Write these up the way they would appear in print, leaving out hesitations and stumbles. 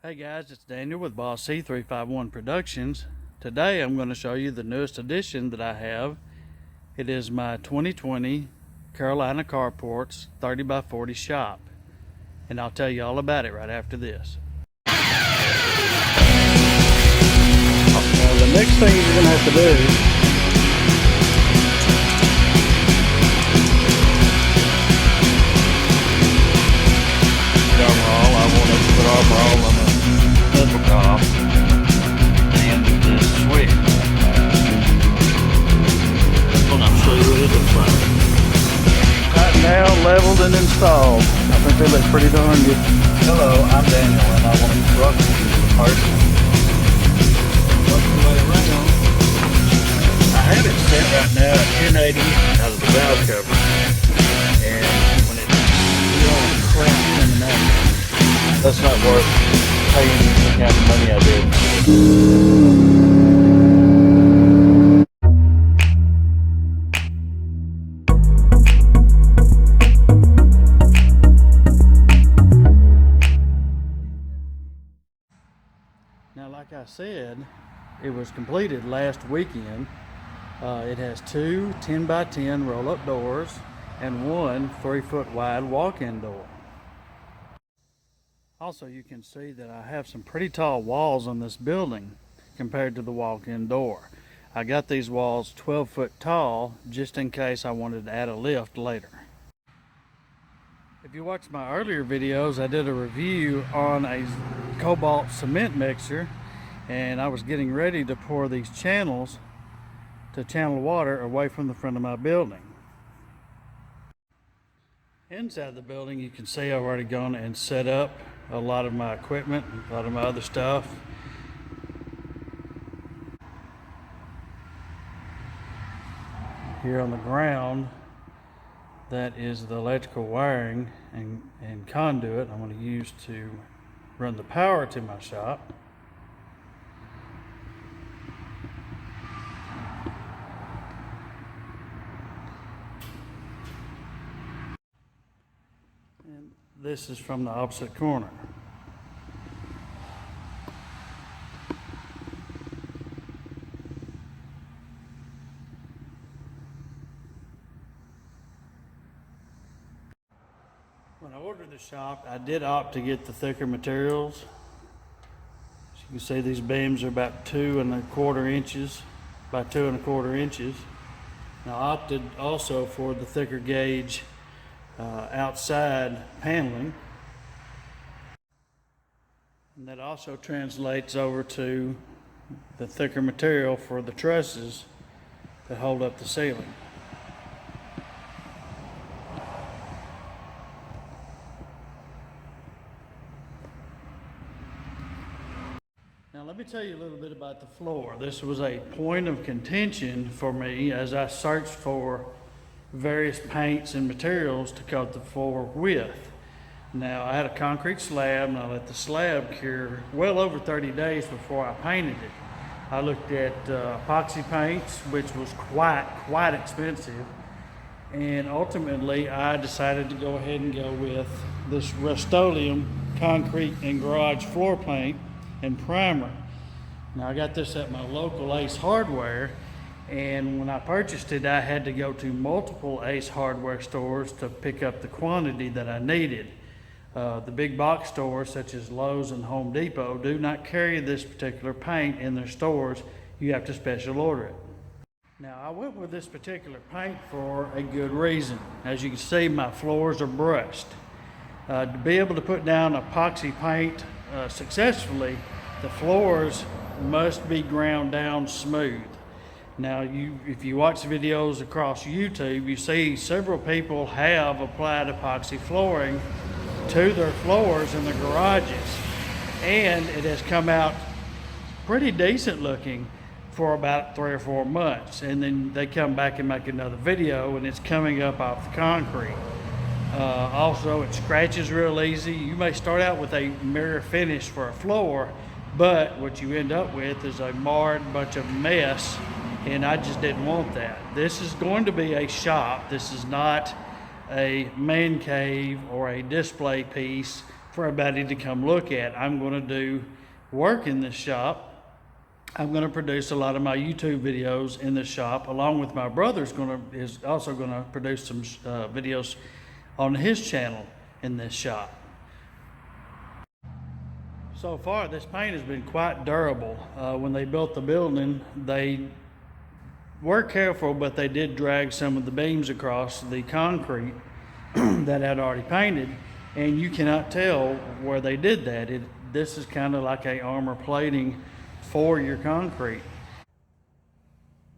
Hey guys, it's Daniel with Boss C351 Productions. Today I'm going to show you the newest addition that I have. It is my 2020 Carolina Carports 30x40 shop. And I'll tell you all about it right after this. Now the next thing you're going to have to do top and the switch. Well, I'll show you what it looks like. Right now, leveled and installed. I think they look pretty darn good. Hello, I'm Daniel, and I want to instruct you to the person. Work your way around. I have it set right now at 1080 out of the valve cover, and when it cracks in the neck, that's not worth paying the kind of money I did. Now, like I said, it was completed last weekend. It has two 10x10 roll-up doors and one 3-foot wide walk-in door. Also, you can see that I have some pretty tall walls on this building compared to the walk-in door. I got these walls 12 foot tall just in case I wanted to add a lift later. If you watched my earlier videos, I did a review on a cobalt cement mixer, and I was getting ready to pour these channels to channel water away from the front of my building. Inside the building, you can see I've already gone and set up a lot of my equipment, a lot of my other stuff. Here on the ground, that is the electrical wiring and conduit I'm going to use to run the power to my shop. This is from the opposite corner. When I ordered the shop, I did opt to get the thicker materials. As you can see, these beams are about 2 1/4 inches by 2 1/4 inches. And I opted also for the thicker gauge outside paneling, and that also translates over to the thicker material for the trusses that hold up the ceiling. Now let me tell you a little bit about the floor. This was a point of contention for me as I searched for various paints and materials to coat the floor with. Now, I had a concrete slab, and I let the slab cure well over 30 days before I painted it. I looked at epoxy paints, which was quite expensive, and ultimately I decided to go ahead and go with this Rustoleum concrete and garage floor paint and primer. Now, I got this at my local Ace Hardware, and when I purchased it, I had to go to multiple Ace Hardware stores to pick up the quantity that I needed. The big box stores such as Lowe's and Home Depot do not carry this particular paint in their stores. You have to special order it. Now, I went with this particular paint for a good reason. As you can see, my floors are brushed. To be able to put down epoxy paint successfully, the floors must be ground down smooth. Now, if you watch videos across YouTube, you see several people have applied epoxy flooring to their floors in the garages, and it has come out pretty decent looking for about 3 or 4 months, and then they come back and make another video and it's coming up off the concrete. Also, it scratches real easy. You may start out with a mirror finish for a floor, but what you end up with is a marred bunch of mess, and I just didn't want that. This is going to be a shop. This is not a man cave or a display piece for everybody to come look at. I'm going to do work in this shop. I'm going to produce a lot of my YouTube videos in this shop, along with my brother's is also going to produce some videos on his channel in this shop. So far, this paint has been quite durable. When they built the building, they were careful, but they did drag some of the beams across the concrete that I'd already painted, and you cannot tell where they did that. This is kind of like a armor plating for your concrete.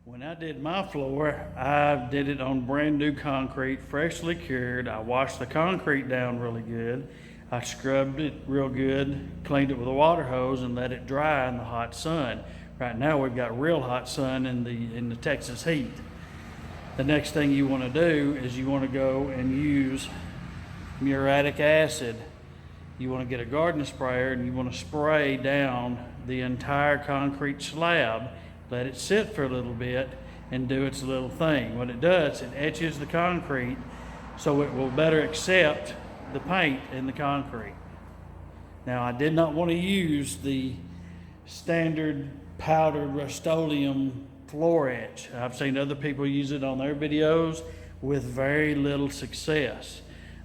When I did my floor, I did it on brand new concrete, freshly cured. I washed the concrete down really good. I scrubbed it real good, cleaned it with a water hose, and let it dry in the hot sun. Right now we've got real hot sun in the Texas heat. The next thing you want to do is you want to go and use muriatic acid. You want to get a garden sprayer and you want to spray down the entire concrete slab. Let it sit for a little bit and do its little thing. What it does, it etches the concrete so it will better accept the paint in the concrete. Now, I did not want to use the standard powdered Rustoleum floor etch. I've seen other people use it on their videos with very little success.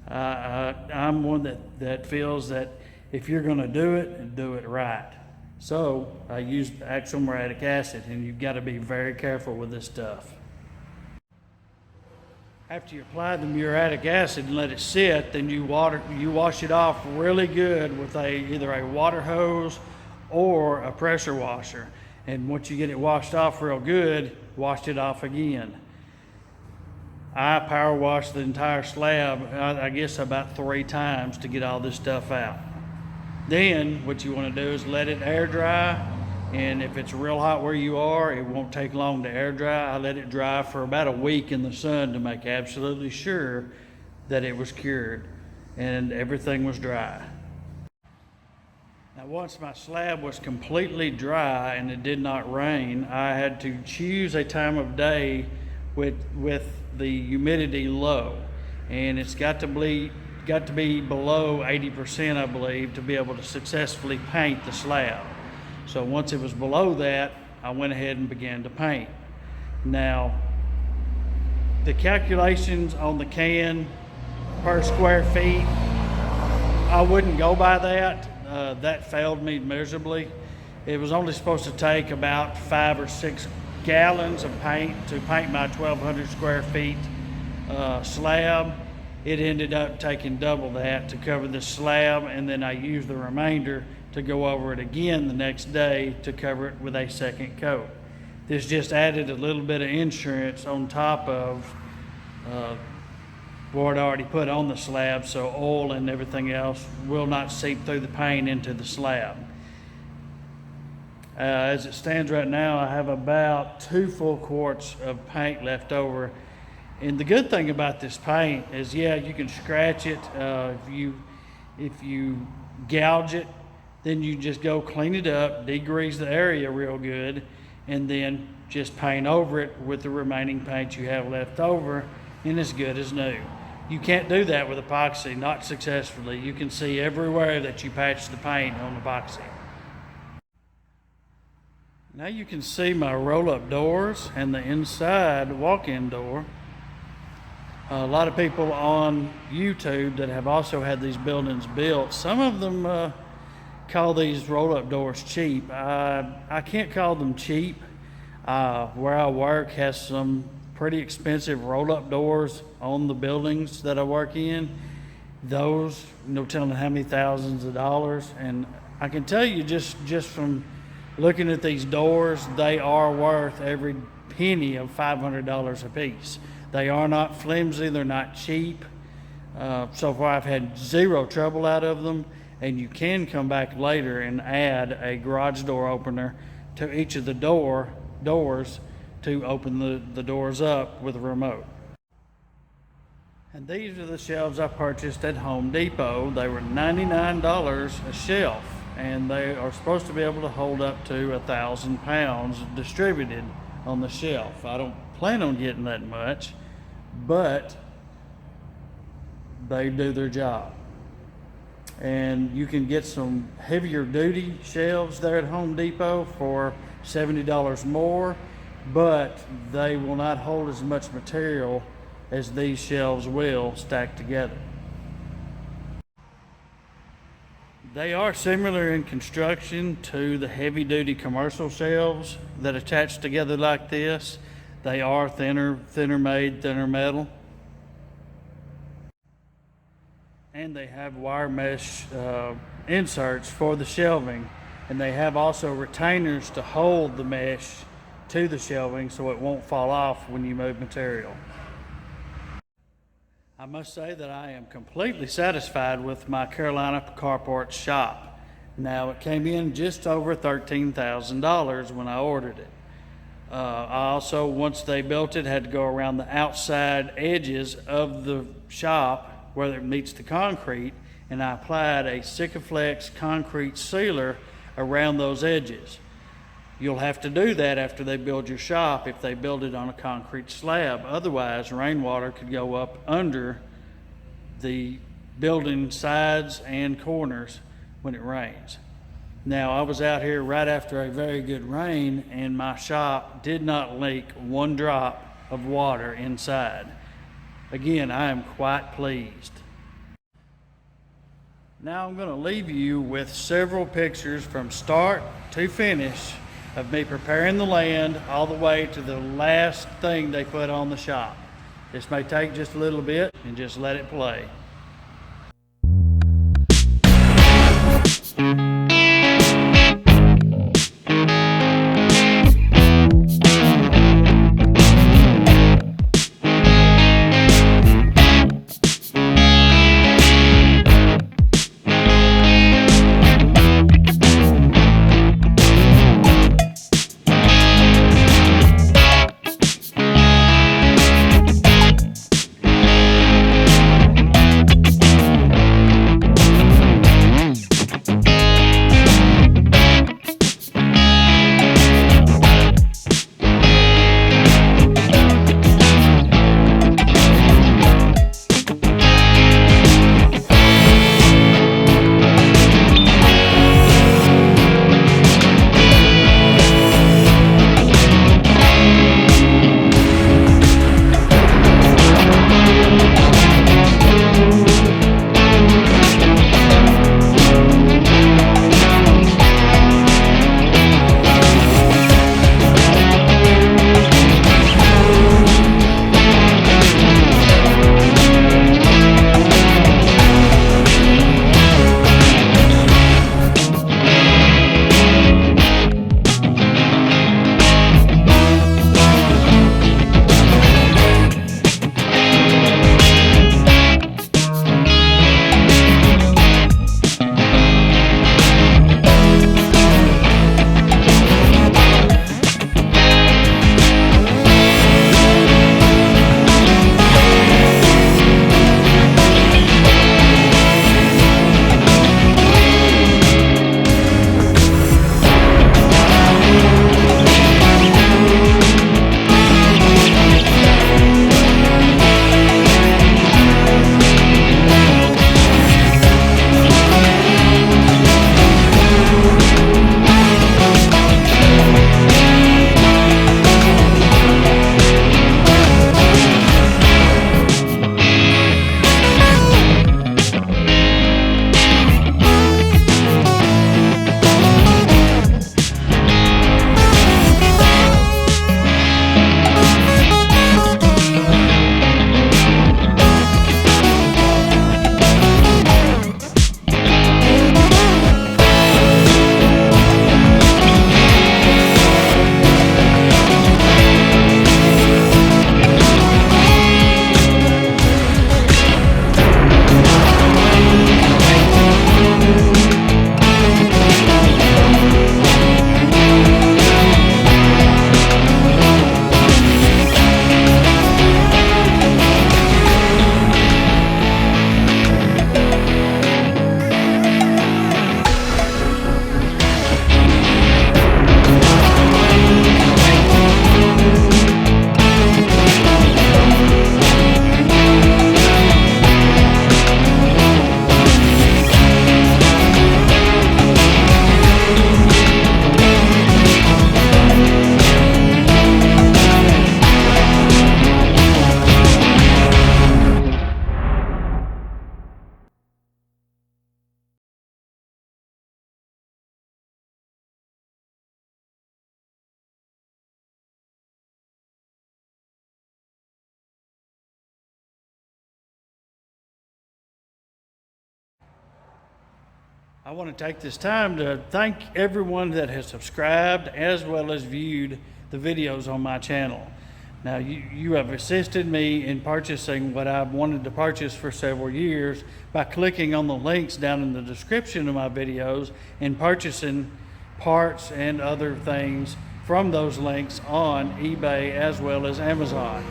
I'm one that feels that if you're going to do it right. So I used actual muriatic acid, and you've got to be very careful with this stuff. After you apply the muriatic acid and let it sit, then you wash it off really good with either a water hose or a pressure washer. And once you get it washed off real good, wash it off again. I power washed the entire slab, I guess about 3 times to get all this stuff out. Then what you want to do is let it air dry, and if it's real hot where you are, it won't take long to air dry. I let it dry for about a week in the sun to make absolutely sure that it was cured and everything was dry. Now, once my slab was completely dry and it did not rain, I had to choose a time of day with the humidity low, and it's got to be below 80%, I believe, to be able to successfully paint the slab. So once it was below that, I went ahead and began to paint. Now, the calculations on the can per square feet, I wouldn't go by that. That failed me miserably. It was only supposed to take about 5 or 6 gallons of paint to paint my 1,200 square feet slab. It ended up taking double that to cover the slab, and then I used the remainder to go over it again the next day to cover it with a second coat. This just added a little bit of insurance on top of what I already put on the slab, so oil and everything else will not seep through the paint into the slab. As it stands right now, I have about 2 full quarts of paint left over. And the good thing about this paint is, yeah, you can scratch it. If you gouge it, then you just go clean it up, degrease the area real good, and then just paint over it with the remaining paint you have left over, and it's good as new. You can't do that with epoxy, not successfully. You can see everywhere that you patch the paint on epoxy. Now you can see my roll-up doors and the inside walk-in door. A lot of people on YouTube that have also had these buildings built, some of them call these roll-up doors cheap. I can't call them cheap. Where I work has some pretty expensive roll-up doors on the buildings that I work in. Those, no telling how many thousands of dollars. And I can tell you just from looking at these doors, they are worth every penny of $500 a piece. They are not flimsy, they're not cheap. So far I've had zero trouble out of them, and you can come back later and add a garage door opener to each of the doors to open the doors up with a remote. And these are the shelves I purchased at Home Depot. They were $99 a shelf, and they are supposed to be able to hold up to 1,000 pounds distributed on the shelf. I don't plan on getting that much, but they do their job. And you can get some heavier duty shelves there at Home Depot for $70 more, but they will not hold as much material as these shelves will stacked together. They are similar in construction to the heavy duty commercial shelves that attach together like this. They are thinner made, thinner metal. And they have wire mesh inserts for the shelving. And they have also retainers to hold the mesh to the shelving so it won't fall off when you move material. I must say that I am completely satisfied with my Carolina Carports shop. Now, it came in just over $13,000 when I ordered it. I also, once they built it, had to go around the outside edges of the shop where it meets the concrete, and I applied a Sikaflex concrete sealer around those edges. You'll have to do that after they build your shop if they build it on a concrete slab. Otherwise, rainwater could go up under the building sides and corners when it rains. Now, I was out here right after a very good rain, and my shop did not leak one drop of water inside. Again, I am quite pleased. Now I'm going to leave you with several pictures from start to finish of me preparing the land all the way to the last thing they put on the shop. This may take just a little bit, and just let it play. I want to take this time to thank everyone that has subscribed as well as viewed the videos on my channel. Now, you have assisted me in purchasing what I've wanted to purchase for several years by clicking on the links down in the description of my videos and purchasing parts and other things from those links on eBay as well as Amazon.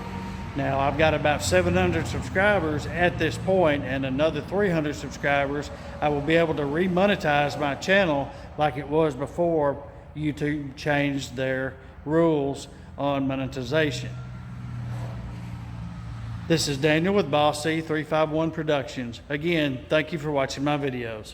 Now, I've got about 700 subscribers at this point, and another 300 subscribers, I will be able to remonetize my channel like it was before YouTube changed their rules on monetization. This is Daniel with Boss C 351 Productions. Again, thank you for watching my videos.